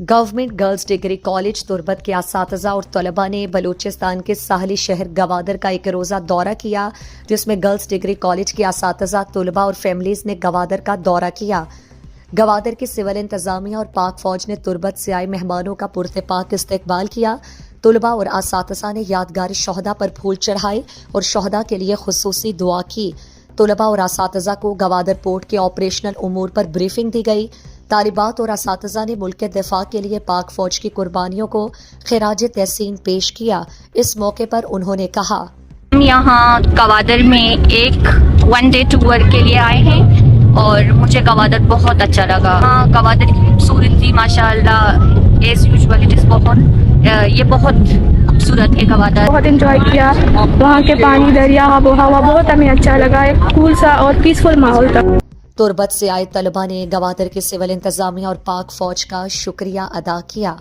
Government girls degree college تربت کے اساتذہ اور طلباء نے بلوچستان کے ساحلی شہر گوادر کا ایک روزہ دورہ کیا، جس میں گرلز ڈگری کالج کے اساتذہ، طلباء اور فیملیز نے گوادر کا دورہ کیا۔ گوادر کی سول انتظامیہ اور پاک فوج نے تربت سے آئے مہمانوں کا پرتپاک استقبال کیا۔ طلباء اور اساتذہ نے یادگار شہداء پر پھول چڑھائے اور شہداء کے لیے خصوصی دعا کی۔ طلباء اور اساتذہ کو گوادر پورٹ کے آپریشنل امور پر بریفنگ دی گئی۔ طالبات اور اساتذہ نے ملک کے دفاع کے لیے پاک فوج کی قربانیوں کو خراج تحسین پیش کیا۔ اس موقع پر انہوں نے کہا، ہم یہاں گوادر میں ایک ون ڈے ٹور کے لیے آئے ہیں اور مجھے گوادر بہت اچھا لگا۔ ہاں، گوادر کی خوبصورتی ماشاءاللہ ایز یوزول اٹ از یہ بہت خوبصورت ہے گوادر۔ بہت انجوائے کیا، وہاں کے پانی، دریا، آب و ہوا بہت ہمیں اچھا لگا، ایک کول سا اور پیسفل ماحول تھا۔ تربت سے آئے طلباء نے گوادر کے سول انتظامیہ اور پاک فوج کا شکریہ ادا کیا۔